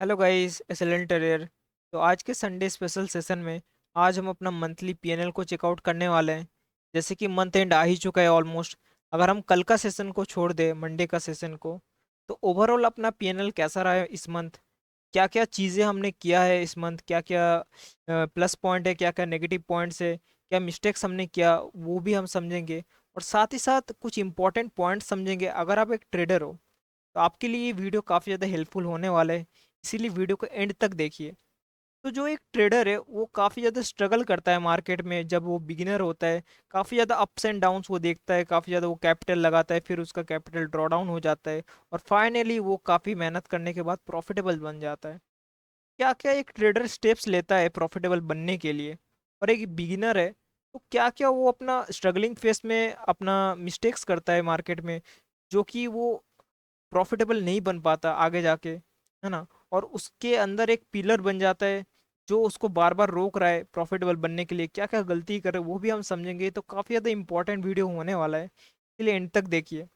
Hello guys, excellent terrier. तो आज के संडे स्पेशल सेशन में आज हम अपना मंथली पीएनएल को चेकआउट करने वाले हैं। जैसे कि मंथ एंड आ ही चुका है ऑलमोस्ट। अगर हम कल का सेशन को छोड़ दें, मंडे का सेशन को, तो ओवरऑल अपना पीएनएल कैसा रहा है इस मंथ, क्या क्या चीज़ें हमने किया है इस मंथ, क्या क्या प्लस पॉइंट है, क्या क्या नेगेटिव पॉइंट्स है, क्या मिस्टेक्स हमने किया वो भी हम समझेंगे। और साथ ही साथ कुछ इंपॉर्टेंट पॉइंट्स समझेंगे। अगर आप एक ट्रेडर हो तो आपके लिए ये वीडियो काफ़ी ज़्यादा हेल्पफुल होने वाला है, इसीलिए वीडियो को एंड तक देखिए। तो जो एक ट्रेडर है वो काफ़ी ज़्यादा स्ट्रगल करता है मार्केट में। जब वो बिगिनर होता है, काफ़ी ज़्यादा अप्स एंड डाउन्स वो देखता है, काफ़ी ज़्यादा वो कैपिटल लगाता है, फिर उसका कैपिटल ड्रॉ डाउन हो जाता है और फाइनली वो काफ़ी मेहनत करने के बाद प्रॉफिटेबल बन जाता है। क्या क्या एक ट्रेडर स्टेप्स लेता है प्रॉफिटेबल बनने के लिए, और एक बिगिनर है तो क्या क्या वो अपना स्ट्रगलिंग फेस में अपना मिस्टेक्स करता है मार्केट में, जो कि वो प्रॉफिटेबल नहीं बन पाता आगे जाके, है ना। और उसके अंदर एक पिलर बन जाता है जो उसको बार बार रोक रहा है प्रॉफिटेबल बनने के लिए। क्या क्या गलती करे वो भी हम समझेंगे। तो काफ़ी ज़्यादा इंपॉर्टेंट वीडियो होने वाला है, इसलिए एंड तक देखिए।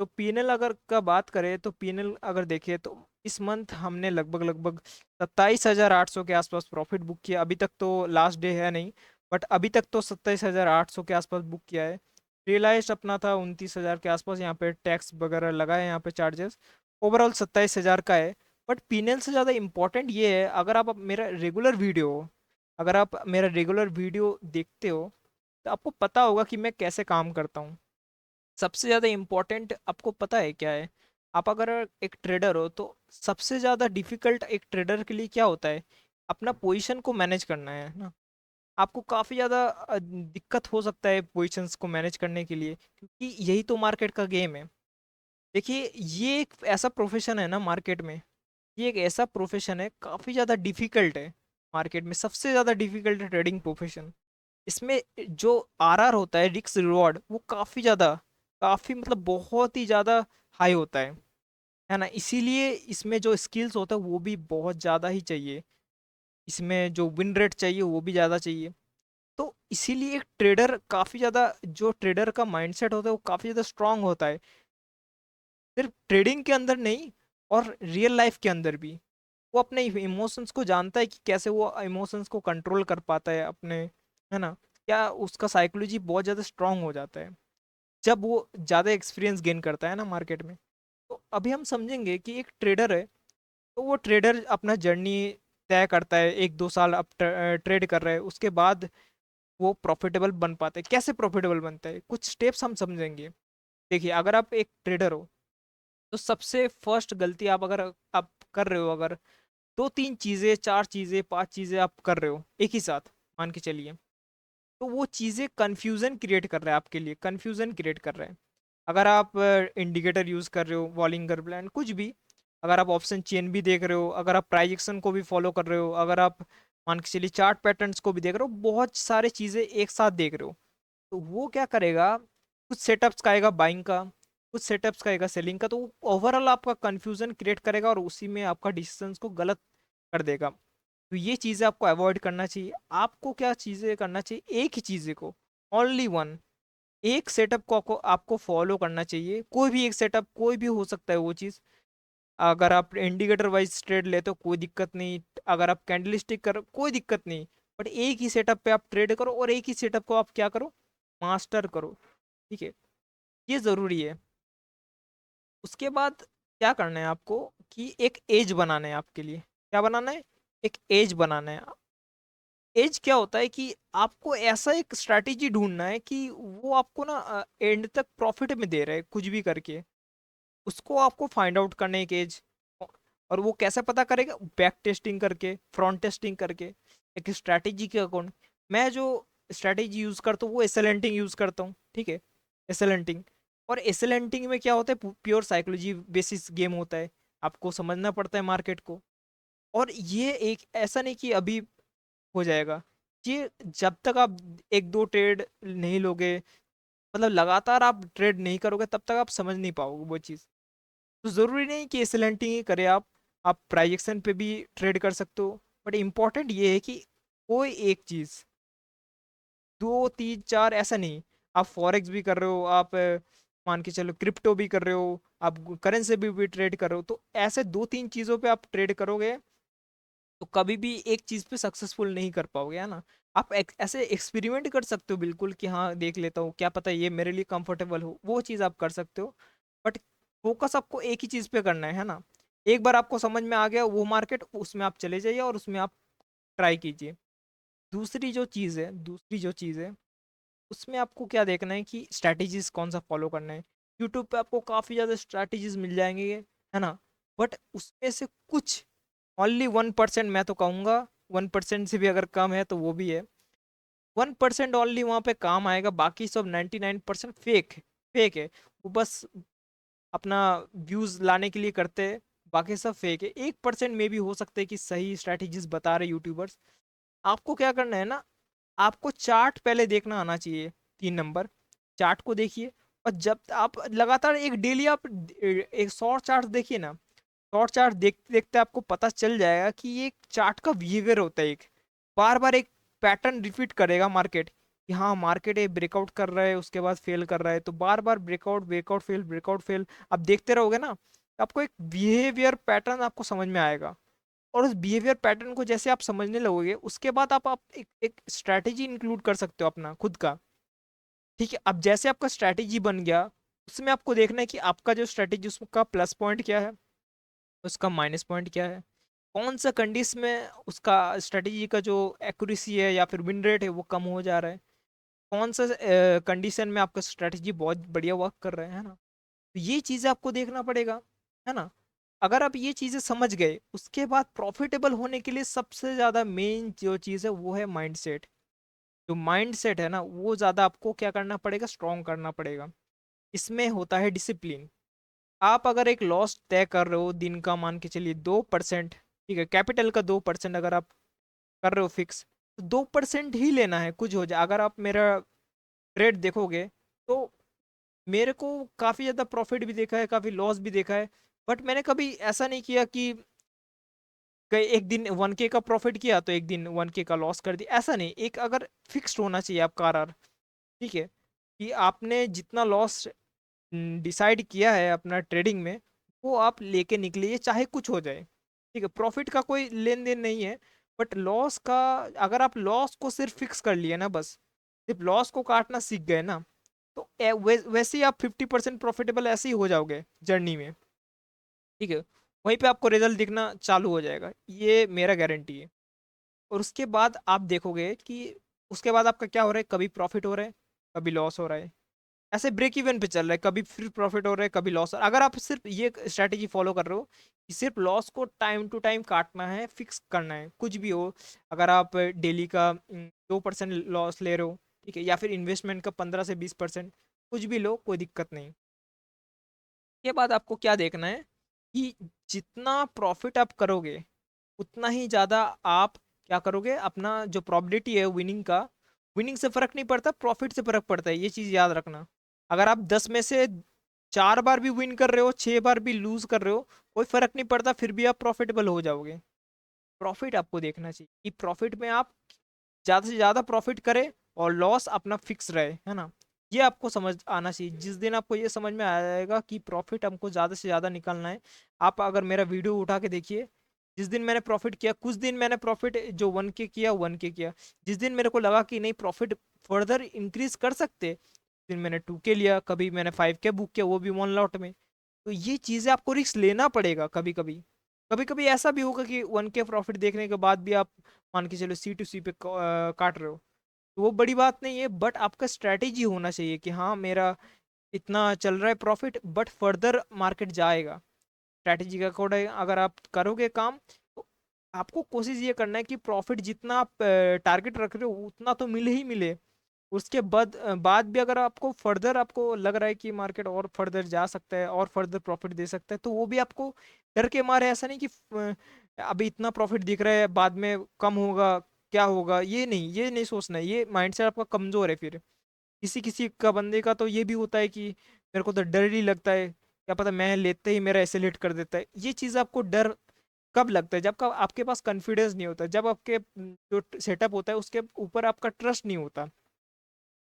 तो पीएनएल अगर का बात करें तो पीएनएल अगर देखें तो इस मंथ हमने लगभग लगभग 27,800 के आसपास प्रॉफिट बुक किया। अभी तक तो लास्ट डे है नहीं, बट अभी तक तो 27,800 के आसपास बुक किया है। रियलाइज अपना था 29,000 के आसपास। यहाँ पे टैक्स वगैरह लगा है, यहाँ पे चार्जेस। ओवरऑल 27,000 का है। बट पीएनएल से ज़्यादा इंपॉर्टेंट ये है, अगर आप मेरा रेगुलर वीडियो अगर आप मेरा रेगुलर वीडियो देखते हो तो आपको पता होगा कि मैं कैसे काम करता हूँ। सबसे ज़्यादा इम्पोर्टेंट आपको पता है क्या है? आप अगर एक ट्रेडर हो तो सबसे ज़्यादा डिफिकल्ट एक ट्रेडर के लिए क्या होता है? अपना पोजीशन को मैनेज करना है ना। आपको काफ़ी ज़्यादा दिक्कत हो सकता है पोजीशंस को मैनेज करने के लिए, क्योंकि यही तो मार्केट का गेम है। देखिए, ये एक ऐसा प्रोफेशन है ना मार्केट में, ये एक ऐसा प्रोफेशन है काफ़ी ज़्यादा डिफिकल्ट है। मार्केट में सबसे ज़्यादा डिफिकल्ट है ट्रेडिंग प्रोफेशन। इसमें जो आरआर होता है, रिस्क रिवॉर्ड, वो काफ़ी ज़्यादा, काफ़ी मतलब बहुत ही ज़्यादा हाई होता है ना। इसीलिए इसमें जो स्किल्स होता है वो भी बहुत ज़्यादा ही चाहिए। इसमें जो विन रेट चाहिए वो भी ज़्यादा चाहिए। तो इसीलिए एक ट्रेडर काफ़ी ज़्यादा, जो ट्रेडर का माइंडसेट होता है वो काफ़ी ज़्यादा स्ट्रांग होता है, सिर्फ ट्रेडिंग के अंदर नहीं और रियल लाइफ के अंदर भी। वो अपने इमोशंस को जानता है कि कैसे वो इमोशंस को कंट्रोल कर पाता है अपने, है ना। क्या उसका साइकोलॉजी बहुत ज़्यादा स्ट्रांग हो जाता है जब वो ज़्यादा एक्सपीरियंस गेन करता है ना मार्केट में। तो अभी हम समझेंगे कि एक ट्रेडर है तो वो ट्रेडर अपना जर्नी तय करता है। 1-2 साल अब ट्रेड कर रहे हैं, उसके बाद वो प्रॉफिटेबल बन पाते हैं। कैसे प्रॉफिटेबल बनता है, कुछ स्टेप्स हम समझेंगे। देखिए, अगर आप एक ट्रेडर हो तो सबसे फर्स्ट गलती आप अगर आप कर रहे हो, अगर 2-3 चीज़ें, 4 चीज़ें, 5 चीज़ें आप कर रहे हो एक ही साथ, मान के चलिए, तो वो चीज़ें कन्फ्यूज़न क्रिएट कर रहा है आपके लिए, कन्फ्यूज़न क्रिएट कर रहा है। अगर आप इंडिकेटर यूज़ कर रहे हो, वॉलिंगर प्लान, कुछ भी, अगर आप ऑप्शन चेन भी देख रहे हो, अगर आप प्राइस एक्शन को भी फॉलो कर रहे हो, अगर आप मान के चलिए चार्ट पैटर्न्स को भी देख रहे हो, बहुत सारे चीज़ें एक साथ देख रहे हो, तो वो क्या करेगा, कुछ सेटअप्स का आएगा बाइंग का, कुछ सेटअप्स का आएगा सेलिंग का, तो ओवरऑल आपका कंफ्यूजन क्रिएट करेगा और उसी में आपका डिसीजंस को गलत कर देगा। तो ये चीज़ें आपको अवॉइड करना चाहिए। आपको क्या चीज़ें करना चाहिए, एक ही चीज़ें को, ओनली वन, एक सेटअप को आपको फॉलो करना चाहिए। कोई भी एक सेटअप, कोई भी हो सकता है वो चीज़। अगर आप इंडिकेटर वाइज ट्रेड लेते हो कोई दिक्कत नहीं, अगर आप कैंडलस्टिक करो कोई दिक्कत नहीं, बट एक ही सेटअप पे आप ट्रेड करो और एक ही सेटअप को आप क्या करो, मास्टर करो। ठीक है, ये ज़रूरी है। उसके बाद क्या करना है आपको, कि एक एज बनाना है आपके लिए। क्या बनाना है? एक एज बनाना है। एज क्या होता है कि आपको ऐसा एक स्ट्रैटेजी ढूंढना है कि वो आपको ना एंड तक प्रॉफिट में दे रहा है कुछ भी करके। उसको आपको फाइंड आउट करना है एक एज। और वो कैसे पता करेगा? बैक टेस्टिंग करके, फ्रंट टेस्टिंग करके, एक स्ट्रैटेजी के अकॉर्डिंग। मैं जो स्ट्रैटेजी यूज़ करता हूँ वो एसएलएनटिंग यूज़ करता हूँ, ठीक है। एसएलएनटिंग, और एसएलएनटिंग में क्या होता है, प्योर साइकोलॉजी बेसिस गेम होता है। आपको समझना पड़ता है मार्केट को। और ये एक ऐसा नहीं कि अभी हो जाएगा, ये जब तक आप 1-2 ट्रेड नहीं लोगे, मतलब लगातार आप ट्रेड नहीं करोगे, तब तक आप समझ नहीं पाओगे वो चीज़। तो ज़रूरी नहीं कि एसएलएनटिंग ही करें आप प्राइजेक्शन पे भी ट्रेड कर सकते हो। बट इम्पॉर्टेंट ये है कि कोई एक चीज़, 2-3-4 ऐसा नहीं। आप फॉरेक्स भी कर रहे हो, आप मान के चलो क्रिप्टो भी कर रहे हो, आप करेंसी भी ट्रेड कर रहे हो, तो ऐसे दो तीन चीज़ों पे आप ट्रेड करोगे तो कभी भी एक चीज़ पे सक्सेसफुल नहीं कर पाओगे, है ना। आप ऐसे एक्सपेरिमेंट कर सकते हो बिल्कुल कि हाँ देख लेता हूँ, क्या पता ये मेरे लिए कंफर्टेबल हो, वो चीज़ आप कर सकते हो। बट फोकस आपको एक ही चीज़ पे करना है ना। एक बार आपको समझ में आ गया वो मार्केट, उसमें आप चले जाइए और उसमें आप ट्राई कीजिए। दूसरी जो चीज़ है उसमें आपको क्या देखना है कि स्ट्रैटेजीज कौन सा फॉलो करना है। यूट्यूब पे आपको काफ़ी ज़्यादा स्ट्रैटेजीज मिल जाएंगे, है ना। बट उसमें से कुछ, ओनली 1%, मैं तो कहूँगा 1% से भी अगर कम है तो वो भी है, 1% ओनली वहाँ पे काम आएगा, बाकी सब 99% फेक है। फेक है, वो बस अपना व्यूज़ लाने के लिए करते हैं, बाकी सब फेक है। 1% में भी हो सकता है कि सही स्ट्रैटेजीज बता रहे यूट्यूबर्स। आपको क्या करना है ना, आपको चार्ट पहले देखना आना चाहिए। 3 नंबर, चार्ट को देखिए। और जब आप लगातार एक डेली आप एक शॉर्ट चार्ट देखिए ना, शॉर्ट चार्ट देखते देखते आपको पता चल जाएगा कि ये एक चार्ट का बिहेवियर होता है। एक बार बार एक पैटर्न रिपीट करेगा मार्केट, कि हाँ मार्केट ये ब्रेकआउट कर रहा है उसके बाद फेल कर रहा है, तो बार बार breakout breakout fail breakout fail आप देखते रहोगे ना, तो आपको एक बिहेवियर पैटर्न आपको समझ में आएगा। और उस बिहेवियर पैटर्न को जैसे आप समझने लगोगे उसके बाद आप एक स्ट्रैटेजी इंक्लूड कर सकते हो अपना खुद का। ठीक है, अब जैसे आपका स्ट्रैटेजी बन गया, उसमें आपको देखना है कि आपका जो स्ट्रैटेजी उसका प्लस पॉइंट क्या है, उसका माइनस पॉइंट क्या है, कौन सा कंडीशन में उसका स्ट्रैटेजी का जो एक्यूरेसी है या फिर विन रेट है वो कम हो जा रहा है, कौन सा कंडीशन में आपका स्ट्रैटेजी बहुत बढ़िया वर्क कर रहा है ना। तो ये चीज़ें आपको देखना पड़ेगा, है ना। अगर आप ये चीज़ें समझ गए, उसके बाद प्रॉफिटेबल होने के लिए सबसे ज़्यादा मेन जो चीज़ है वो है माइंडसेट। जो माइंडसेट है ना वो ज़्यादा आपको क्या करना पड़ेगा, स्ट्रॉन्ग करना पड़ेगा। इसमें होता है डिसिप्लिन। आप अगर एक लॉस तय कर रहे हो दिन का, मान के चलिए 2%, ठीक है, कैपिटल का 2% अगर आप कर रहे हो फिक्स, तो 2% ही लेना है, कुछ हो जाए। अगर आप मेरा ट्रेड देखोगे तो मेरे को काफ़ी ज़्यादा प्रॉफिट भी देखा है, काफ़ी लॉस भी देखा है। बट मैंने कभी ऐसा नहीं किया कि एक दिन 1K का प्रॉफिट किया तो एक दिन 1K का लॉस कर दिया, ऐसा नहीं। एक अगर फिक्स्ड होना चाहिए आपका आर, ठीक है, कि आपने जितना लॉस डिसाइड किया है अपना ट्रेडिंग में, वो आप लेके निकलिए चाहे कुछ हो जाए। ठीक है, प्रॉफिट का कोई लेन देन नहीं है, बट लॉस का, अगर आप लॉस को सिर्फ फिक्स कर लिए ना, बस सिर्फ लॉस को काटना सीख गए ना, तो वैसे ही आप 50% प्रॉफिटेबल ऐसे ही हो जाओगे जर्नी में। ठीक है, वहीं पे आपको रिजल्ट दिखना चालू हो जाएगा, ये मेरा गारंटी है। और उसके बाद आप देखोगे कि उसके बाद आपका क्या हो रहा है, कभी प्रॉफिट हो रहा है, कभी लॉस हो रहा है, ऐसे ब्रेक इवन पे चल रहा है, कभी फिर प्रॉफिट हो रहा है कभी लॉस। अगर आप सिर्फ ये स्ट्रैटेजी फॉलो कर रहे हो कि सिर्फ लॉस को टाइम टू टाइम काटना है, फिक्स करना है, कुछ भी हो, अगर आप डेली का 2% लॉस ले रहे हो, ठीक है, या फिर इन्वेस्टमेंट का 15 से 20%, कुछ भी लो, कोई दिक्कत नहीं। के बाद आपको क्या देखना है कि जितना प्रॉफिट आप करोगे उतना ही ज़्यादा आप क्या करोगे, अपना जो प्रॉबिलिटी है विनिंग का, विनिंग से फर्क नहीं पड़ता, प्रॉफिट से फर्क पड़ता है, ये चीज़ याद रखना। अगर आप 10 में से 4 बार भी विन कर रहे हो, 6 बार भी लूज कर रहे हो, कोई फर्क नहीं पड़ता, फिर भी आप प्रॉफिटेबल हो जाओगे। प्रॉफिट आपको देखना चाहिए कि प्रॉफिट में आप ज़्यादा से ज़्यादा प्रॉफिट करें और लॉस अपना फिक्स रहे, है ना। ये आपको समझ आना चाहिए। जिस दिन आपको ये समझ में आ जाएगा कि प्रॉफिट हमको ज़्यादा से ज़्यादा निकालना है, आप अगर मेरा वीडियो उठा के देखिए, जिस दिन मैंने प्रॉफिट किया, कुछ दिन मैंने प्रॉफिट जो 1K किया 1K किया, जिस दिन मेरे को लगा कि नहीं प्रॉफिट फर्दर इंक्रीज कर सकते, उस दिन मैंने 2K लिया, कभी मैंने 5K बुक किया, वो भी 1 लॉट में। तो ये चीज़ें आपको रिस्क लेना पड़ेगा। कभी कभी, कभी कभी ऐसा भी होगा कि 1K प्रॉफिट देखने के बाद भी आप मान के चलो C to C पे काट रहे हो, तो वो बड़ी बात नहीं है। बट आपका स्ट्रैटेजी होना चाहिए कि हाँ मेरा इतना चल रहा है प्रॉफिट, बट फर्दर मार्केट जाएगा। स्ट्रैटेजी के अकॉर्डिंग अगर आप करोगे काम, तो आपको कोशिश ये करना है कि प्रॉफिट जितना आप टारगेट रख रहे हो उतना तो मिले ही मिले। उसके बाद भी अगर आपको फर्दर आपको लग रहा है कि मार्केट और फर्दर जा सकता है और फर्दर प्रॉफिट दे सकता है, तो वो भी आपको डर के मारे, ऐसा नहीं कि अभी इतना प्रॉफिट दिख रहा है बाद में कम होगा, क्या होगा, ये नहीं सोचना है। ये माइंडसेट आपका कमजोर है फिर। किसी किसी का बंदे का तो ये भी होता है कि मेरे को तो डर ही लगता है, क्या पता मैं लेते ही मेरा ऐसे लेट कर देता है। ये चीज़ आपको डर कब लगता है, जब का आपके पास कॉन्फिडेंस नहीं होता, जब आपके जो सेटअप होता है उसके ऊपर आपका ट्रस्ट नहीं होता।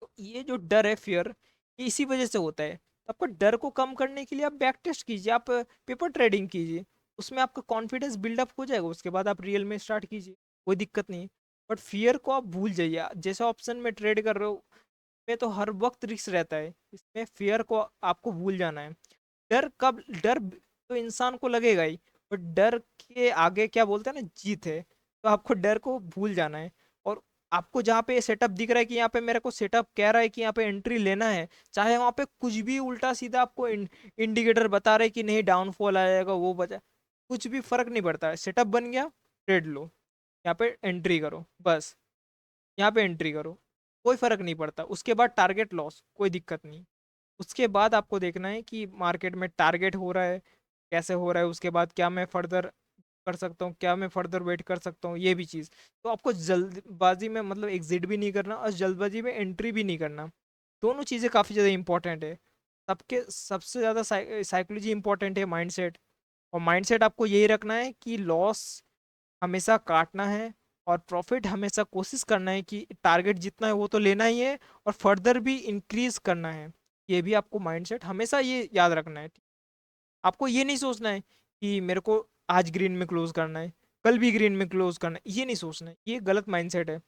तो ये जो डर है, फियर, ये इसी वजह से होता है। आपको डर को कम करने के लिए आप बैक टेस्ट कीजिए, आप पेपर ट्रेडिंग कीजिए, उसमें आपका कॉन्फिडेंस बिल्डअप हो जाएगा, उसके बाद आप रियल में स्टार्ट कीजिए, कोई दिक्कत नहीं। बट फियर को आप भूल जाइए, जैसे ऑप्शन में ट्रेड कर रहे हो में तो हर वक्त रिस्क रहता है, इसमें फियर को आपको भूल जाना है। डर तो इंसान को लगेगा ही, बट डर के आगे क्या बोलते हैं ना, जीत है। तो आपको डर को भूल जाना है। और आपको जहाँ पे सेटअप दिख रहा है कि यहाँ पे मेरे को सेटअप कह रहा है कि यहाँ पे एंट्री लेना है, चाहे वहाँ पे कुछ भी उल्टा सीधा आपको इंडिकेटर बता रहे कि नहीं डाउनफॉल आएगा वो बचा, कुछ भी फर्क नहीं पड़ता है, सेटअप बन गया, ट्रेड लो, यहाँ पे एंट्री करो बस, यहाँ पे एंट्री करो, कोई फर्क नहीं पड़ता। उसके बाद टारगेट लॉस कोई दिक्कत नहीं। उसके बाद आपको देखना है कि मार्केट में टारगेट हो रहा है, कैसे हो रहा है, उसके बाद क्या मैं फर्दर कर सकता हूँ, क्या मैं फर्दर वेट कर सकता हूँ, ये भी चीज़। तो आपको जल्दबाजी में मतलब एग्जिट भी नहीं करना और जल्दबाजी में एंट्री भी नहीं करना, दोनों चीज़ें काफ़ी ज़्यादा इंपॉर्टेंट है। सबके सबसे ज़्यादा साइकोलॉजी इंपॉर्टेंट है, माइंडसेट। और माइंडसेट आपको यही रखना है कि लॉस हमेशा काटना है और प्रॉफिट हमेशा कोशिश करना है कि टारगेट जितना है वो तो लेना ही है और फर्दर भी इंक्रीज करना है। ये भी आपको माइंडसेट हमेशा ये याद रखना है। आपको ये नहीं सोचना है कि मेरे को आज ग्रीन में क्लोज करना है, कल भी ग्रीन में क्लोज करना है, ये नहीं सोचना है, ये गलत माइंडसेट है।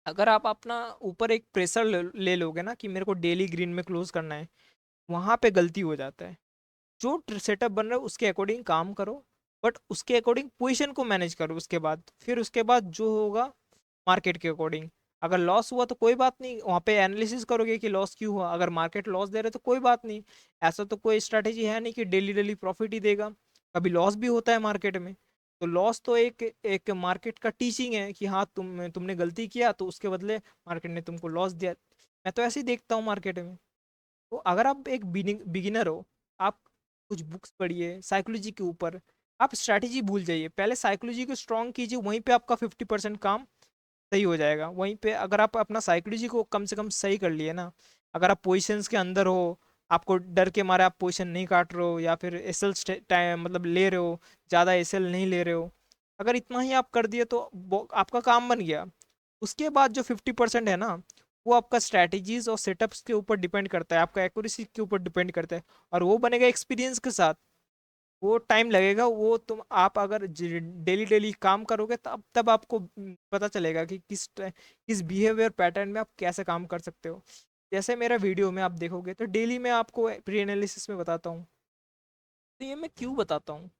अगर आप अपना ऊपर एक प्रेशर ले लोगे ना कि मेरे को डेली ग्रीन में क्लोज करना है, वहाँ पे गलती हो जाता है। जो सेटअप बन रहा है उसके अकॉर्डिंग काम करो, बट उसके अकॉर्डिंग पोजीशन को मैनेज करो, उसके बाद फिर उसके बाद जो होगा मार्केट के अकॉर्डिंग। अगर लॉस हुआ तो कोई बात नहीं, वहाँ पे एनालिसिस करोगे कि लॉस क्यों हुआ, अगर मार्केट लॉस दे रहे तो कोई बात नहीं। ऐसा तो कोई स्ट्रैटेजी है नहीं कि डेली डेली प्रॉफिट ही देगा, कभी लॉस भी होता है मार्केट में। तो लॉस तो एक एक मार्केट का टीचिंग है कि हाँ तुमने गलती किया तो उसके बदले मार्केट ने तुमको लॉस दिया। मैं तो ऐसे ही देखता हूँ मार्केट में। तो अगर आप एक बिगिनर हो, आप कुछ बुक्स पढ़िए साइकोलॉजी के ऊपर, आप स्ट्रैटेजी भूल जाइए, पहले साइकोलॉजी को स्ट्रॉन्ग कीजिए, वहीं पे आपका 50% काम सही हो जाएगा। वहीं पे अगर आप अपना साइकोलॉजी को कम से कम सही कर लिए ना, अगर आप पोजीशंस के अंदर हो, आपको डर के मारे आप पोजीशन नहीं काट रहे हो या फिर एसएल टाइम मतलब ले रहे हो, ज़्यादा एसएल नहीं ले रहे हो, अगर इतना ही आप कर दिए तो आपका काम बन गया। उसके बाद जो 50% है ना, वो आपका स्ट्रैटेजीज और सेटअप्स के ऊपर डिपेंड करता है, आपका एक्यूरेसी के ऊपर डिपेंड करता है। और वो बनेगा एक्सपीरियंस के साथ, वो टाइम लगेगा। वो तुम आप अगर डेली डेली काम करोगे तब आपको पता चलेगा कि किस बिहेवियर पैटर्न में आप कैसे काम कर सकते हो। जैसे मेरा वीडियो में आप देखोगे तो डेली मैं आपको प्री एनालिसिस में बताता हूँ। तो ये मैं क्यों बताता हूँ,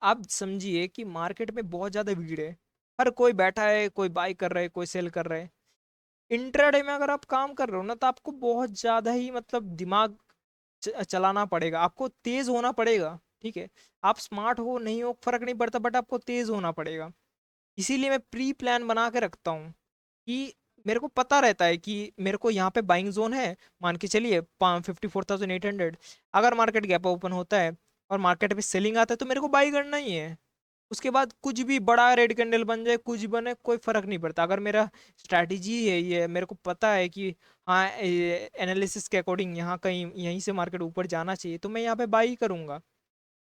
आप समझिए कि मार्केट में बहुत ज़्यादा भीड़ है, हर कोई बैठा है, कोई बाई कर रहा है, कोई सेल कर रहा है। इंट्राडे में अगर आप काम कर रहे हो ना, तो आपको बहुत ज़्यादा ही मतलब दिमाग चलाना पड़ेगा, आपको तेज होना पड़ेगा। ठीक है, आप स्मार्ट हो नहीं हो फर्क नहीं पड़ता, बट आपको तेज होना पड़ेगा। इसीलिए मैं प्री प्लान बना के रखता हूँ कि मेरे को पता रहता है कि मेरे को यहाँ पे बाइंग जोन है, मान के चलिए 54,800। अगर मार्केट गैप ओपन होता है और मार्केट में सेलिंग आता है तो मेरे को बाई करना ही है। उसके बाद कुछ भी बड़ा रेड कैंडल बन जाए, कुछ बने, कोई फर्क नहीं पड़ता। अगर मेरा स्ट्रैटेजी है, ये मेरे को पता है कि हाँ एनालिसिस के अकॉर्डिंग यहाँ कहीं यहीं से मार्केट ऊपर जाना चाहिए, तो मैं यहाँ पे बाई करूंगा,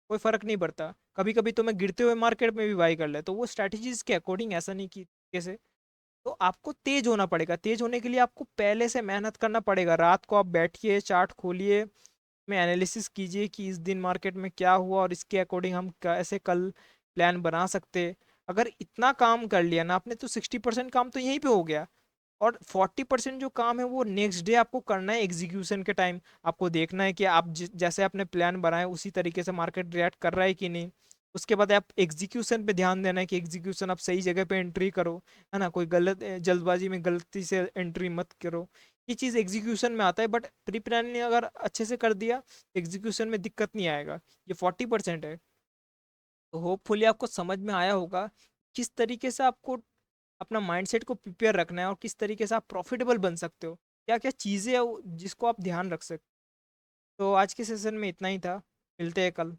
कोई फर्क नहीं पड़ता। कभी कभी तो मैं गिरते हुए मार्केट में भी बाई कर ले, तो वो स्ट्रैटेजीज के अकॉर्डिंग, ऐसा नहीं कि कैसे। तो आपको तेज होना पड़ेगा, तेज होने के लिए आपको पहले से मेहनत करना पड़ेगा। रात को आप बैठिए, चार्ट खोलिए, में एनालिसिस कीजिए कि इस दिन मार्केट में क्या हुआ और इसके अकॉर्डिंग हम कैसे कल प्लान बना सकते हैं। अगर इतना काम कर लिया ना आपने, तो 60% काम तो यहीं पे हो गया। और 40% जो काम है वो नेक्स्ट डे आपको करना है, एग्जीक्यूशन के टाइम आपको देखना है कि आप जैसे आपने प्लान बनाया उसी तरीके से मार्केट रिएक्ट कर रहा है कि नहीं। उसके बाद आप एग्जीक्यूशन पे ध्यान देना है कि एग्जीक्यूशन आप सही जगह पे एंट्री करो, है ना, कोई गलत जल्दबाजी में गलती से एंट्री मत करो। ये चीज़ एग्जीक्यूशन में आता है, बट प्री प्लानिंग अगर अच्छे से कर दिया, एग्जीक्यूशन में दिक्कत नहीं आएगा। ये 40% है। तो होपफुली आपको समझ में आया होगा किस तरीके से आपको अपना माइंडसेट को प्रिपेयर रखना है और किस तरीके से आप प्रॉफिटेबल बन सकते हो, क्या क्या चीज़ें हैं जिसको आप ध्यान रख सकते हो। तो आज के सेशन में इतना ही था, मिलते हैं कल।